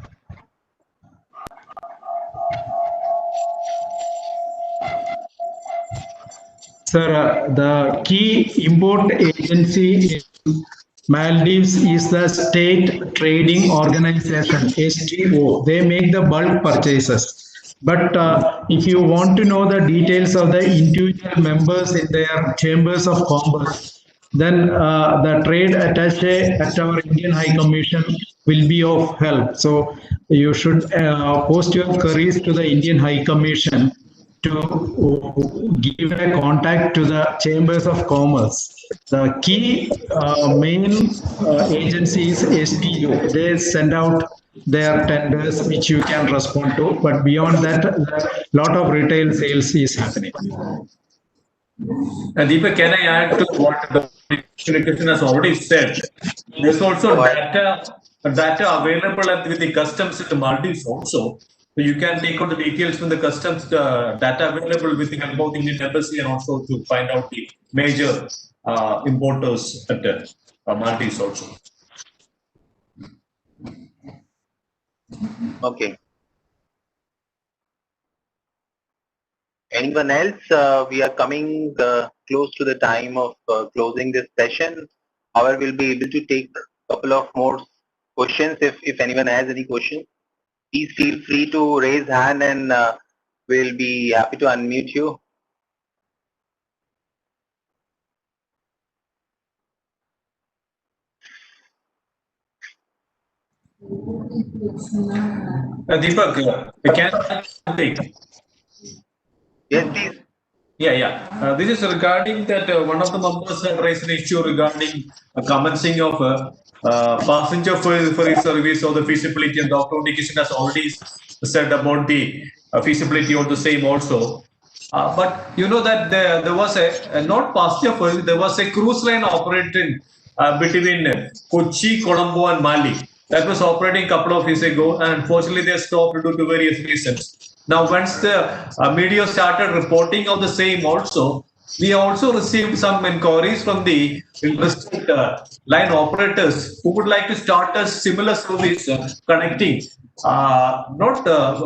Sir, the key import agency is Maldives is the State Trading Organization, STO. They make the bulk purchases. But if you want to know the details of the individual members in their chambers of commerce, then the trade attaché at our Indian High Commission will be of help. So you should post your queries to the Indian High Commission to give a contact to the chambers of commerce. The key main agency is STO. They send out their tenders which you can respond to, but beyond that, a lot of retail sales is happening. And Deepak, can I add to what the communication has already said? There's also data available with the customs at the Maldives also. So you can take out the details from the customs data available with the help of the Indian Embassy and also to find out the major importers at the Maldives also. Okay. Anyone else? We are coming close to the time of closing this session. However, we'll be able to take a couple of more questions. If anyone has any questions, please feel free to raise hand and we'll be happy to unmute you. Deepak, we can take. Yes, please. Yeah. This is regarding that one of the members have raised an issue regarding commencing of passenger ferry service or the feasibility, and Dr. Nikishan has already said about the feasibility of the same also. But you know that there was a not passenger ferry, there was a cruise line operating between Kochi, Colombo, and Mali. That was operating a couple of years ago, and unfortunately they stopped due to various reasons. Now, once the media started reporting of the same also, we also received some inquiries from the interested line operators who would like to start a similar service connecting not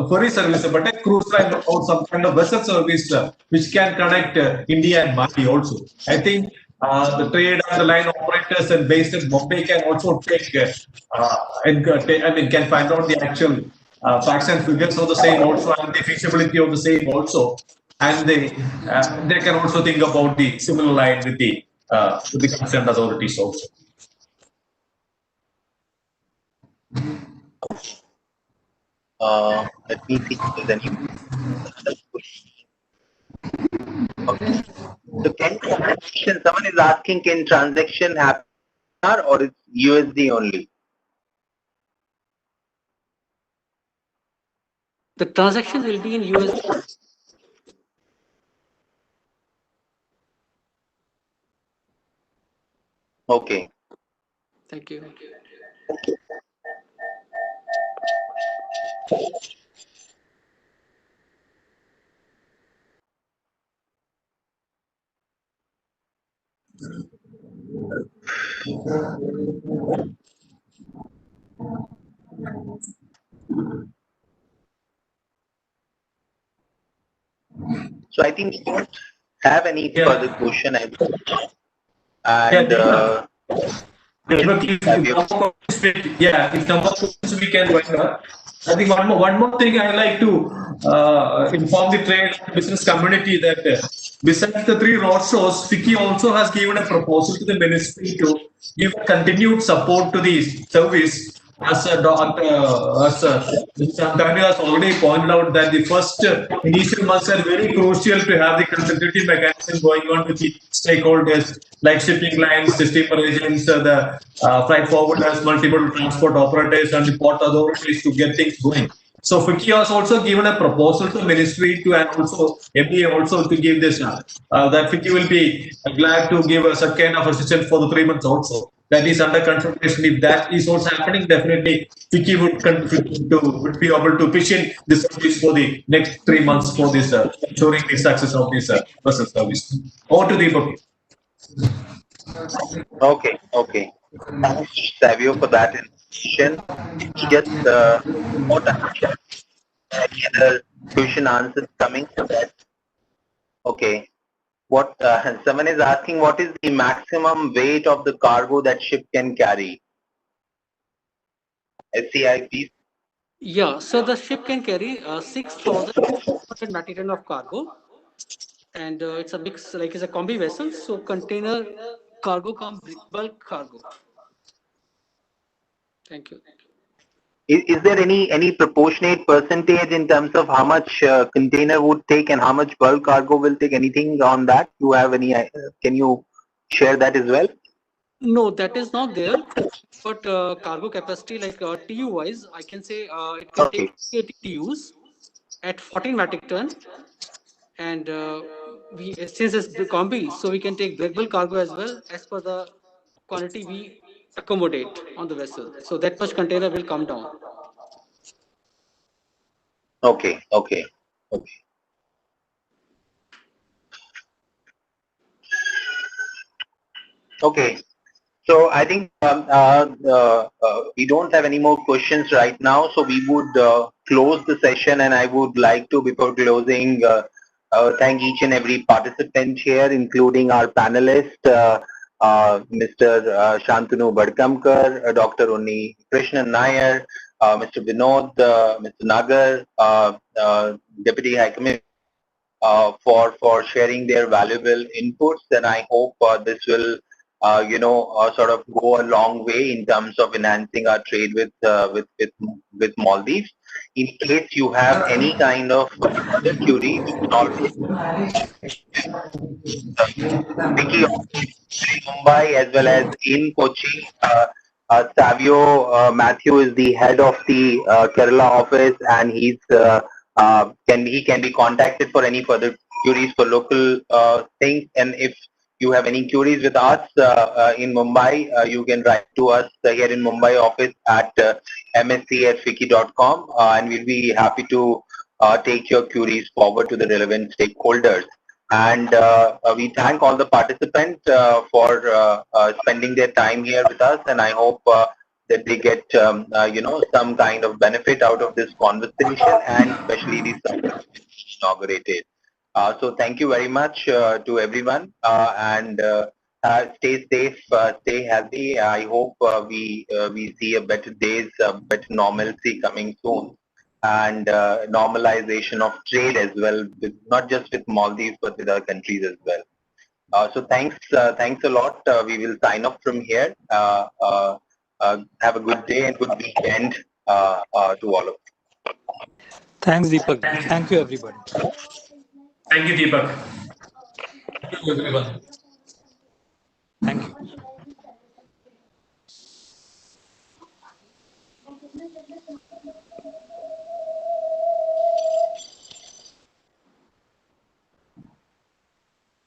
ferry service, but a cruise line or some kind of vessel service which can connect India and Mali also. I think the trade and the line operators and based in Bombay can also take can find out the actual facts and figures of the same also and the feasibility of the same also, and they can also think about the similar line with the concerned authorities also. Let me see if there's any other question. Okay. So can transaction, someone is asking, can transaction happen or it's USD only? The transaction will be in USD. Okay. Thank you. So I think we don't have any further question. And if number of questions we can wind up. I think one more thing I like to inform the trade and business community that besides the 3 roadshows, FICCI also has given a proposal to the ministry to give continued support to the service. As Mr. Antonio has already pointed out that the first initial months are very crucial to have the consultative mechanism going on with the stakeholders like shipping lines, the steamer agents, the freight forwarders, multiple transport operators, and the port authorities to get things going. So FICCI has also given a proposal to ministry to and also MBA also to give this. That FICCI will be glad to give a kind of assistance for the 3 months also. That is under consideration. If that is also happening, definitely FICCI would be able to pitch in this service for the next 3 months for this ensuring the success of this vessel service. Over to Deepak. Okay. Thanks, Savio, for that information. Just more time. Any other question answers coming to that? Okay. What someone is asking, what is the maximum weight of the cargo that ship can carry? SCI, please. Yeah, so the ship can carry 6,200 metric ton of cargo, and it's a mix, like it's a combi vessel. So container cargo come bulk cargo. Thank you. Is there any proportionate percentage in terms of how much container would take and how much bulk cargo will take? Anything on that? You have any? Can you share that as well? No, that is not there. But cargo capacity, like TU wise, I can say it can Okay. take 80 TUs at 14 metric ton, and we since it's the combi, so we can take breakable cargo as well as per the quantity we accommodate on the vessel. So that much container will come down. Okay. Okay. Okay. Okay. So I think we don't have any more questions right now. So we would close the session, and I would like to, before closing, thank each and every participant here, including our panelist, Mr. Shantanu Badkamkar, Dr. Unni Krishnan Nair, Mr. Vinod, Mr. Nagar, Deputy High Commissioner, for sharing their valuable inputs, and I hope this will sort of go a long way in terms of enhancing our trade with Maldives. In case you have any kind of other query, you can always Vicky in Mumbai as well as in Kochi. Savio Matthew is the head of the Kerala office, and he can be contacted for any further queries for local things. And if you have any queries with us in Mumbai, you can write to us here in Mumbai office at msc@fiki.com, and we'll be happy to take your queries forward to the relevant stakeholders. And we thank all the participants for spending their time here with us, and I hope that they get some kind of benefit out of this conversation, and especially the subject inaugurated. So thank you very much to everyone, and stay safe, stay healthy. I hope we see a better days, better normalcy coming soon, and normalization of trade as well, with, not just with Maldives but with other countries as well. So thanks a lot. We will sign off from here. Have a good day and good weekend to all of you. Thanks, Deepak. Thank you, everybody. Thank you, Deepak. Thank you, everyone.